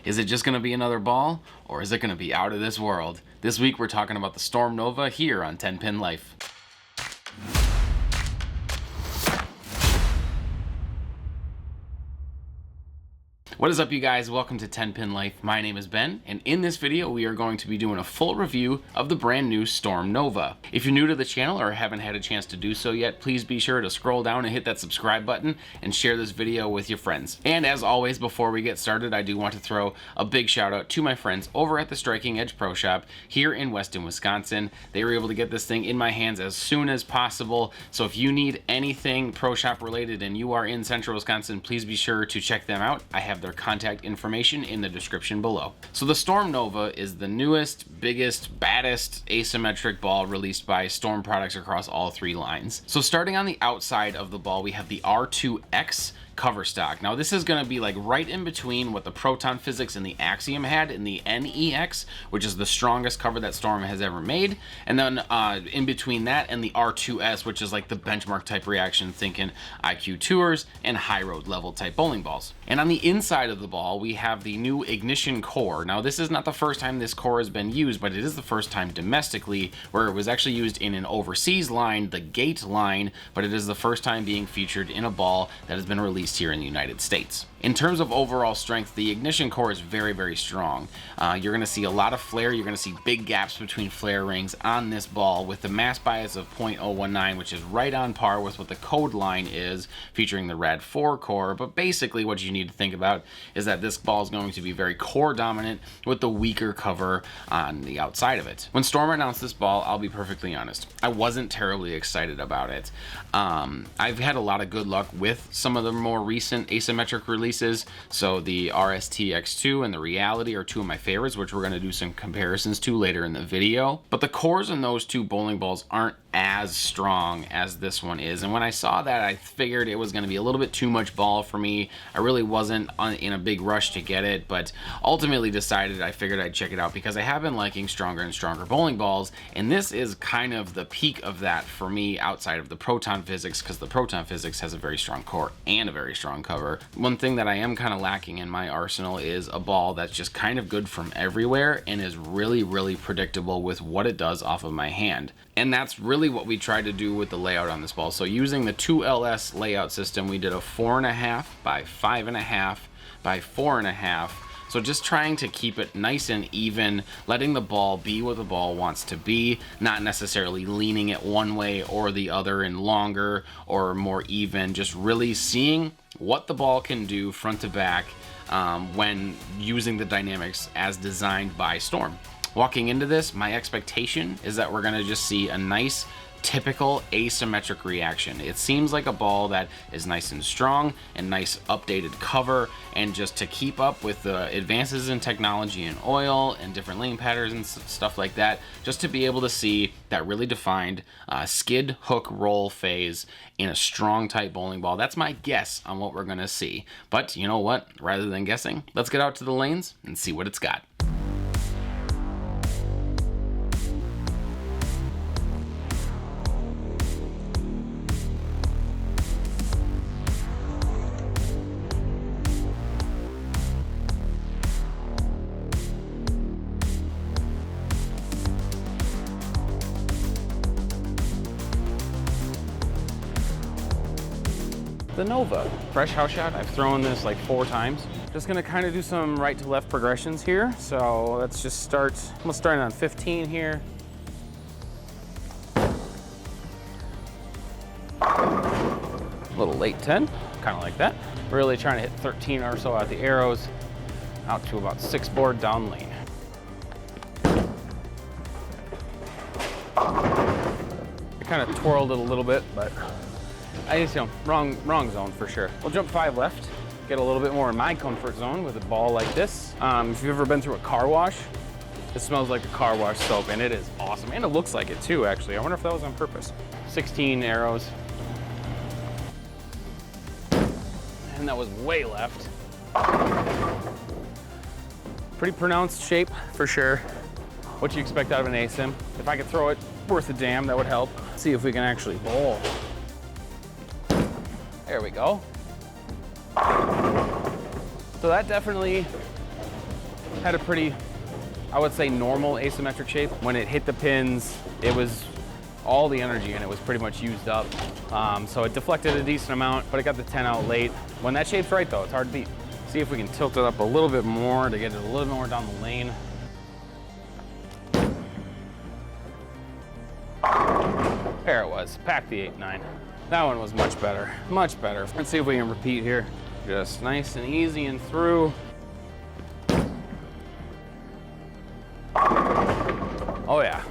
Is it just going to be another ball, or is it going to be out of this world? This week we're talking about the Storm Nova here on 10 Pin Life. What is up, you guys? Welcome to 10 Pin Life. My name is Ben, and in this video we are going to be doing a full review of the brand new Storm Nova. If you're new to the channel or haven't had a chance to do so yet, please be sure to scroll down and hit that subscribe button and share this video with your friends. And as always, before we get started, I do want to throw a big shout out to my friends over at the Striking Edge Pro Shop here in Weston, Wisconsin. They were able to get this thing in my hands as soon as possible, so if you need anything Pro Shop related and you are in Central Wisconsin, please be sure to check them out. I have their contact information in the description below. So the Storm Nova is the newest, biggest, baddest asymmetric ball released by Storm products across all three lines. So starting on the outside of the ball, we have the R2X cover stock. Now this is going to be like right in between what the Proton Physics and the Axiom had in the NEX, which is the strongest cover that Storm has ever made, and then in between that and the R2S, which is like the benchmark type reaction, thinking IQ Tours and high road level type bowling balls. And on the inside of the ball we have the new Ignition core. Now this is not the first time this core has been used, but it is the first time domestically, where it was actually used in an overseas line, the Gate line, but it is the first time being featured in a ball that has been released here in the United States. In terms of overall strength, the Ignition core is very, very strong. You're going to see a lot of flare. You're going to see big gaps between flare rings on this ball with the mass bias of 0.019, which is right on par with what the Code line is, featuring the Rad 4 core. But basically what you need to think about is that this ball is going to be very core dominant with the weaker cover on the outside of it. When Storm announced this ball, I'll be perfectly honest, I wasn't terribly excited about it. I've had a lot of good luck with some of the more recent asymmetric releases. So the RST X-2 and the Reality are two of my favorites, which we're going to do some comparisons to later in the video. But the cores in those two bowling balls aren't as strong as this one is, and when I saw that, I figured it was going to be a little bit too much ball for me. I really wasn't in a big rush to get it, but ultimately decided I figured I'd check it out because I have been liking stronger and stronger bowling balls, and this is kind of the peak of that for me outside of the Proton Physics, because the Proton Physics has a very strong core and a very strong cover. One thing that I am kind of lacking in my arsenal is a ball that's just kind of good from everywhere and is really, really predictable with what it does off of my hand. And that's really what we tried to do with the layout on this ball. So using the 2LS layout system, we did a 4.5 by 5.5 by 4.5. So just trying to keep it nice and even, letting the ball be what the ball wants to be, not necessarily leaning it one way or the other in longer or more even, just really seeing what the ball can do front to back when using the dynamics as designed by Storm. Walking into this, my expectation is that we're going to just see a nice, typical asymmetric reaction. It seems like a ball that is nice and strong and nice updated cover, and just to keep up with the advances in technology and oil and different lane patterns and stuff like that, just to be able to see that really defined skid, hook, roll phase in a strong type bowling ball. That's my guess on what we're going to see. But you know what? Rather than guessing, let's get out to the lanes and see what it's got. The Nova. Fresh house shot. I've thrown this like 4 times. Just gonna kind of do some right to left progressions here. So let's just start. I'm gonna start on 15 here. A little late 10, kind of like that. Really trying to hit 13 or so out the arrows, out to about 6 board down lane. I kind of twirled it a little bit, but I just, wrong zone for sure. We'll jump 5 left, get a little bit more in my comfort zone with a ball like this. If you've ever been through a car wash, it smells like a car wash soap, and it is awesome. And it looks like it too, actually. I wonder if that was on purpose. 16 arrows. And that was way left. Pretty pronounced shape for sure. What you expect out of an asym. If I could throw it worth a damn, that would help. See if we can actually bowl. There we go. So that definitely had a pretty, I would say, normal asymmetric shape. When it hit the pins, it was all the energy and it was pretty much used up. So it deflected a decent amount, but it got the 10 out late. When that shape's right though, it's hard to beat. See if we can tilt it up a little bit more to get it a little bit more down the lane. There it was, pack the 8-9. That one was much better, much better. Let's see if we can repeat here. Just nice and easy and through. Oh yeah,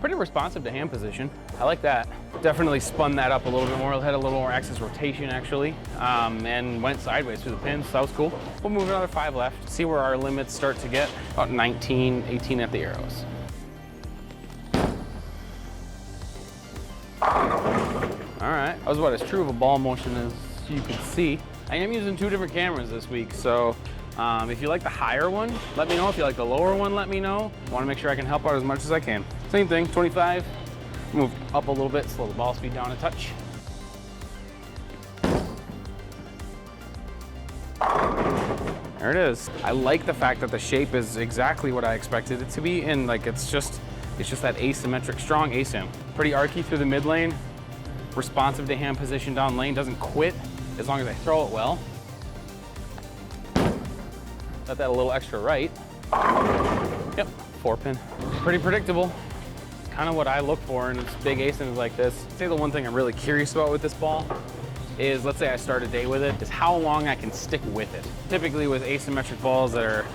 pretty responsive to hand position. I like that. Definitely spun that up a little bit more. Had a little more axis rotation actually, and went sideways through the pins, so that was cool. We'll move another 5 left, see where our limits start to get. About 19, 18 at the arrows. All right, that was about as true of a ball motion as you can see. I am using 2 different cameras this week, so if you like the higher one, let me know. If you like the lower one, let me know. I want to make sure I can help out as much as I can. Same thing, 25. Move up a little bit, slow the ball speed down a touch. There it is. I like the fact that the shape is exactly what I expected it to be, and like it's just that asymmetric, strong asym. Pretty archy through the mid lane, responsive to hand position down lane, doesn't quit as long as I throw it well. Let that a little extra right. Yep, 4-pin. Pretty predictable. Kind of what I look for in big asyms like this. I'd say the one thing I'm really curious about with this ball is, let's say I start a day with it, is how long I can stick with it. Typically with asymmetric balls that are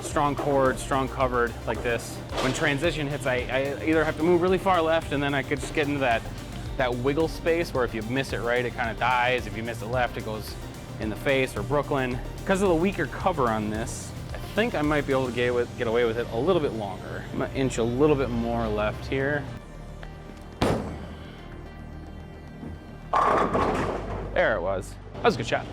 strong chord, strong covered like this, when transition hits, I either have to move really far left and then I could just get into that wiggle space where if you miss it right, it kind of dies. If you miss it left, it goes in the face or Brooklyn. Because of the weaker cover on this, I think I might be able to get away with it a little bit longer. I'm gonna inch a little bit more left here. There it was. That was a good shot.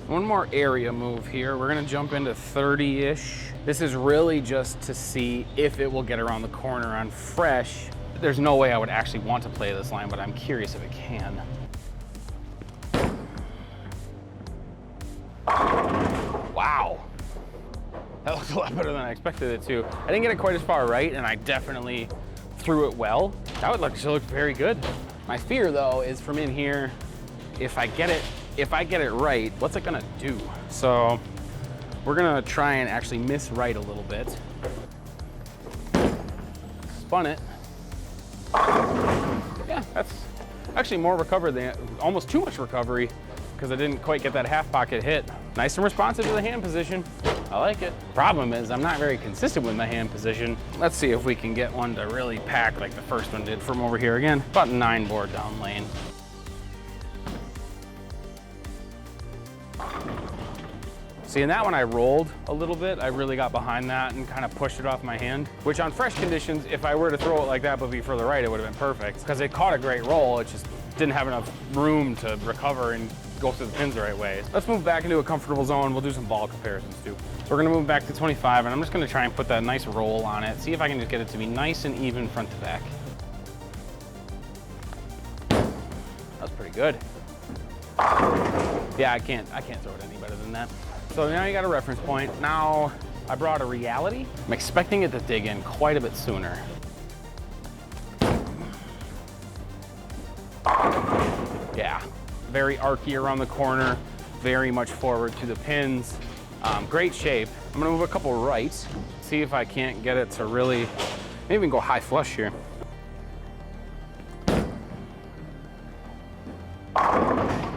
One more area move here. We're gonna jump into 30-ish. This is really just to see if it will get around the corner on fresh. There's no way I would actually want to play this line, but I'm curious if it can. Wow. That looks a lot better than I expected it to. I didn't get it quite as far right, and I definitely threw it well. That would look very good. My fear though is from in here, if I get it right, what's it gonna do? So we're gonna try and actually miss right a little bit. Spun it. Yeah, that's actually more recovered than, almost too much recovery, because I didn't quite get that half pocket hit. Nice and responsive to the hand position. I like it. Problem is I'm not very consistent with my hand position. Let's see if we can get one to really pack like the first one did from over here again. About 9 board down lane. See, in that one I rolled a little bit. I really got behind that and kind of pushed it off my hand, which on fresh conditions, if I were to throw it like that but be further right, it would have been perfect, because it caught a great roll. It just didn't have enough room to recover and go through the pins the right way. Let's move back into a comfortable zone. We'll do some ball comparisons too. So we're gonna move back to 25, and I'm just gonna try and put that nice roll on it. See if I can just get it to be nice and even front to back. That's pretty good. Yeah, I can't throw it any better than that. So now you got a reference point. Now I brought a Reality. I'm expecting it to dig in quite a bit sooner. Yeah, very archy around the corner, very much forward to the pins. Great shape. I'm gonna move a couple right, see if I can't get it to really, maybe we can go high flush here.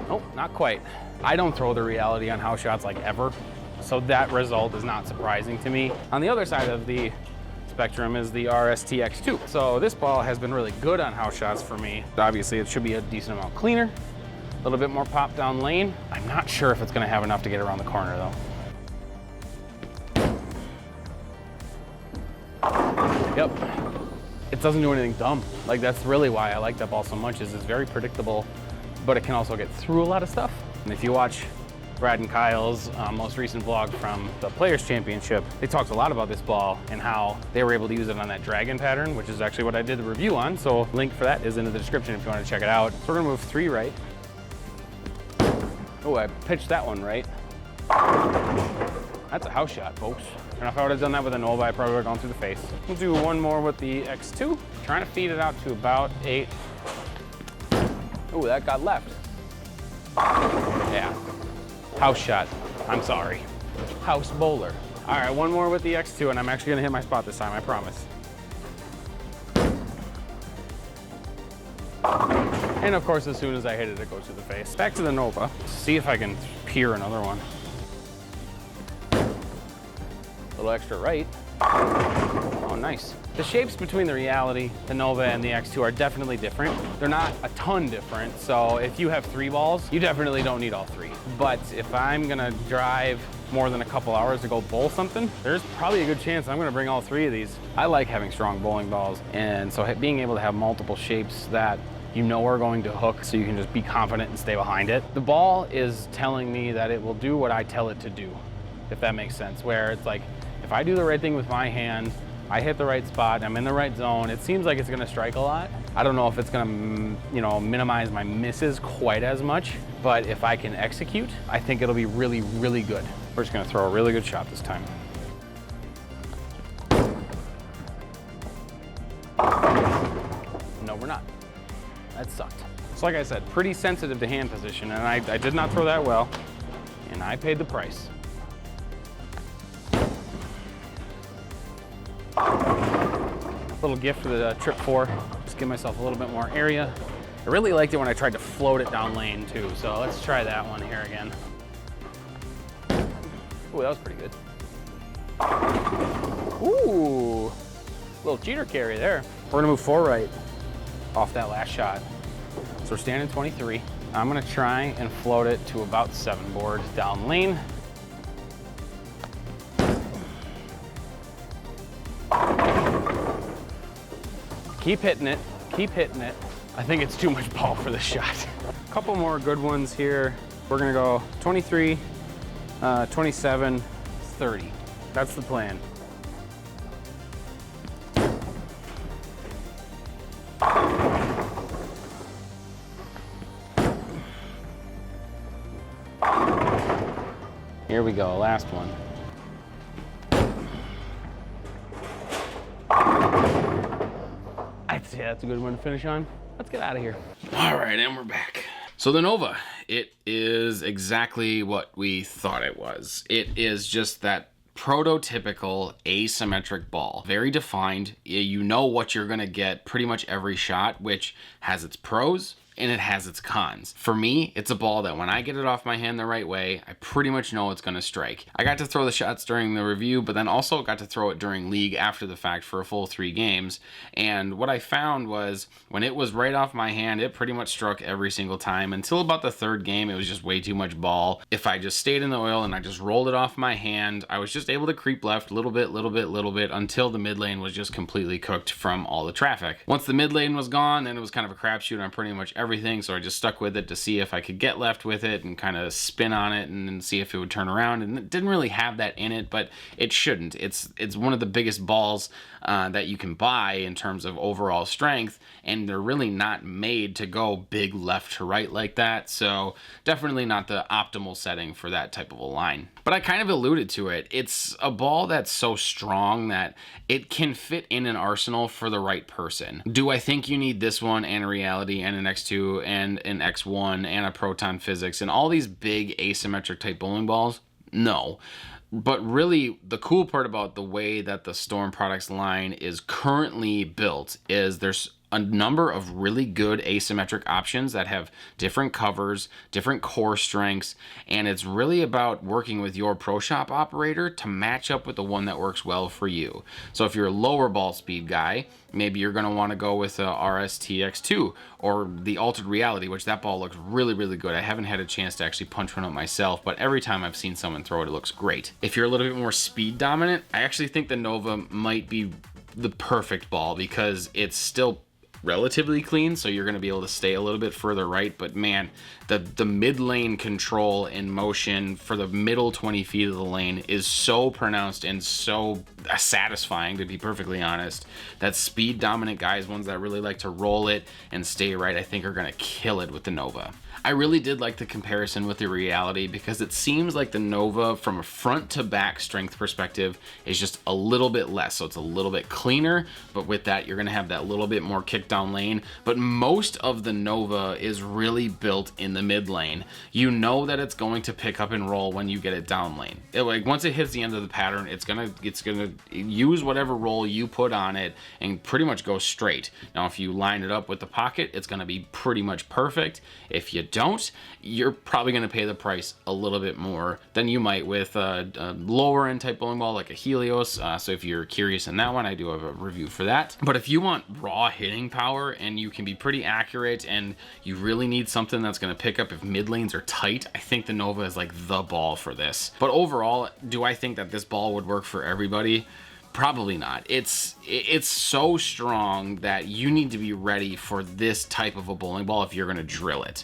Nope, not quite. I don't throw the Reality on house shots like ever, so that result is not surprising to me. On the other side of the spectrum is the RST X-2. So this ball has been really good on house shots for me. Obviously it should be a decent amount cleaner, a little bit more pop down lane. I'm not sure if it's gonna have enough to get around the corner though. Yep, it doesn't do anything dumb. Like, that's really why I like that ball so much, is it's very predictable, but it can also get through a lot of stuff. And if you watch Brad and Kyle's most recent vlog from the Players Championship, they talked a lot about this ball and how they were able to use it on that dragon pattern, which is actually what I did the review on. So link for that is in the description if you want to check it out. So we're gonna move 3 right. Oh, I pitched that one right. That's a house shot, folks. And if I would have done that with a Nova, I probably would have gone through the face. We'll do one more with the X2. Trying to feed it out to about 8. Oh, that got left. Yeah, house shot. I'm sorry. House bowler. All right, one more with the X2, and I'm actually gonna hit my spot this time, I promise. And of course, as soon as I hit it, it goes to the face. Back to the Nova. See if I can peer another one. A little extra right. Oh, nice. The shapes between the Reality, the Nova, and the X2 are definitely different. They're not a ton different, so if you have 3 balls, you definitely don't need all 3. But if I'm gonna drive more than a couple hours to go bowl something, there's probably a good chance I'm gonna bring all 3 of these. I like having strong bowling balls, and so being able to have multiple shapes that you know are going to hook, so you can just be confident and stay behind it. The ball is telling me that it will do what I tell it to do, if that makes sense, where it's like, if I do the right thing with my hand, I hit the right spot, I'm in the right zone, it seems like it's gonna strike a lot. I don't know if it's gonna, you know, minimize my misses quite as much, but if I can execute, I think it'll be really, really good. We're just gonna throw a really good shot this time. No, we're not. That sucked. So like I said, pretty sensitive to hand position, and I did not throw that well, and I paid the price. Little gift for the trip 4, just give myself a little bit more area. I really liked it when I tried to float it down lane too, so let's try that one here again. Ooh, that was pretty good. Ooh, little cheater carry there. We're gonna move 4 right off that last shot. So we're standing 23. I'm gonna try and float it to about 7 board down lane. Keep hitting it, keep hitting it. I think it's too much ball for the shot. A couple more good ones here. We're gonna go 23, 27, 30. That's the plan. Here we go, last one. Yeah, that's a good one to finish on. Let's get out of here. All right, and we're back. So the Nova, it is exactly what we thought it was. It is just that prototypical asymmetric ball. Very defined. You know what you're gonna get pretty much every shot, which has its pros and it has its cons. For me, it's a ball that when I get it off my hand the right way, I pretty much know it's gonna strike. I got to throw the shots during the review, but then also got to throw it during league after the fact for a full 3 games. And what I found was when it was right off my hand, it pretty much struck every single time until about the 3rd game. It was just way too much ball. If I just stayed in the oil and I just rolled it off my hand, I was just able to creep left a little bit until the mid lane was just completely cooked from all the traffic. Once the mid lane was gone, then it was kind of a crapshoot on pretty much everything, so I just stuck with it to see if I could get left with it and kind of spin on it and then see if it would turn around, and it didn't really have that in it, but it shouldn't. It's one of the biggest balls that you can buy in terms of overall strength, and they're really not made to go big left to right like that, so definitely not the optimal setting for that type of a line. But I kind of alluded to it. It's a ball that's so strong that it can fit in an arsenal for the right person. Do I think you need this one and a Reality and an X2 and an X1 and a Proton Physics and all these big asymmetric type bowling balls? No. But really, the cool part about the way that the Storm Products line is currently built is there's a number of really good asymmetric options that have different covers, different core strengths, and it's really about working with your pro shop operator to match up with the one that works well for you. So if you're a lower ball speed guy, maybe you're going to want to go with a RST X-2 or the Altered Reality, which that ball looks really, really good. I haven't had a chance to actually punch one up myself, but every time I've seen someone throw it, it looks great. If you're a little bit more speed dominant, I actually think the Nova might be the perfect ball because it's still relatively clean, so you're going to be able to stay a little bit further right, but man, the mid lane control and motion for the middle 20 feet of the lane is so pronounced and so satisfying, to be perfectly honest, that speed dominant guys, ones that really like to roll it and stay right, I think are going to kill it with the Nova. I really did like the comparison with the Reality because it seems like the Nova from a front to back strength perspective is just a little bit less. So it's a little bit cleaner, but with that, you're gonna have that little bit more kick down lane. But most of the Nova is really built in the mid lane. You know that it's going to pick up and roll when you get it down lane. Like once it hits the end of the pattern, it's gonna use whatever roll you put on it and pretty much go straight. Now, if you line it up with the pocket, it's gonna be pretty much perfect. If you don't, you're probably going to pay the price a little bit more than you might with a lower end type bowling ball like a Helios. So if you're curious in that one, I do have a review for that. But if you want raw hitting power and you can be pretty accurate and you really need something that's going to pick up if mid lanes are tight, I think the Nova is like the ball for this. But overall, do I think that this ball would work for everybody? Probably not. It's so strong that you need to be ready for this type of a bowling ball if you're going to drill it.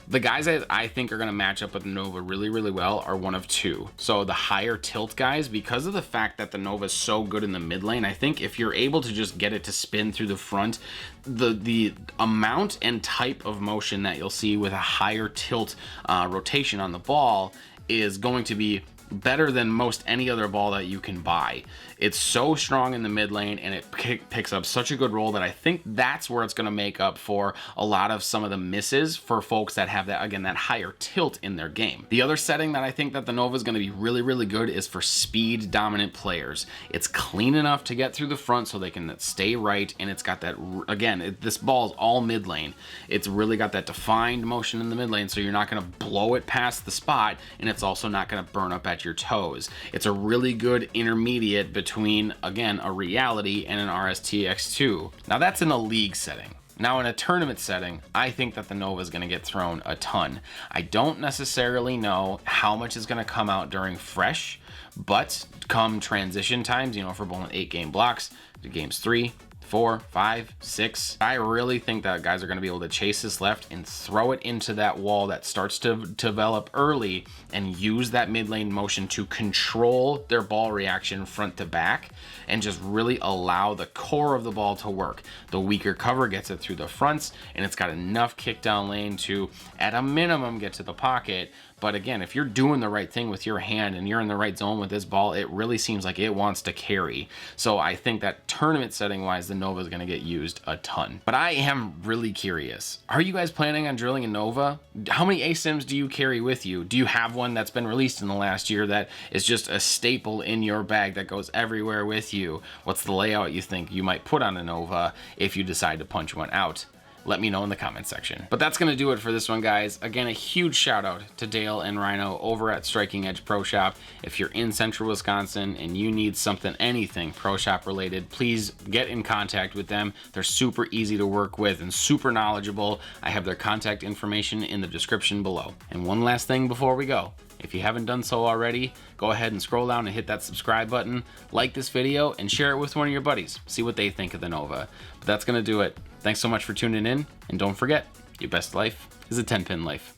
The guys that I think are going to match up with the Nova really, really well are one of two. So the higher tilt guys, because of the fact that the Nova is so good in the mid lane, I think if you're able to just get it to spin through the front, the amount and type of motion that you'll see with a higher tilt rotation on the ball is going to be better than most any other ball that you can buy. It's so strong in the mid lane and it picks up such a good roll that I think that's where it's going to make up for a lot of some of the misses for folks that have that, again, that higher tilt in their game. The other setting that I think that the Nova is going to be really, really good is for speed dominant players. It's clean enough to get through the front so they can stay right, and it's got that, again, this ball is all mid lane. It's really got that defined motion in the mid lane, so you're not going to blow it past the spot, and it's also not going to burn up at your toes. It's a really good intermediate between, again, a Reality and an RST X-2. Now that's in a league setting. Now in a tournament setting, I think that the Nova is going to get thrown a ton. I don't necessarily know how much is going to come out during fresh, but come transition times, you know, for bowling 8 game blocks, to games 3, 4, 5, 6. I really think that guys are going to be able to chase this left and throw it into that wall that starts to develop early and use that mid lane motion to control their ball reaction front to back and just really allow the core of the ball to work. The weaker cover gets it through the fronts, and it's got enough kick down lane to, at a minimum, get to the pocket. But again, if you're doing the right thing with your hand and you're in the right zone with this ball, it really seems like it wants to carry. So I think that tournament setting wise, the Nova is going to get used a ton. But I am really curious. Are you guys planning on drilling a Nova? How many ASIMs do you carry with you? Do you have one that's been released in the last year that is just a staple in your bag that goes everywhere with you? What's the layout you think you might put on a Nova if you decide to punch one out? Let me know in the comment section. But that's gonna do it for this one, guys. Again, a huge shout out to Dale and Rhino over at Striking Edge Pro Shop. If you're in central Wisconsin and you need something, anything Pro Shop related, please get in contact with them. They're super easy to work with and super knowledgeable. I have their contact information in the description below. And one last thing before we go. If you haven't done so already, go ahead and scroll down and hit that subscribe button, like this video, and share it with one of your buddies. See what they think of the Nova. But that's gonna do it. Thanks so much for tuning in, and don't forget, your best life is a 10-pin life.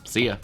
See ya.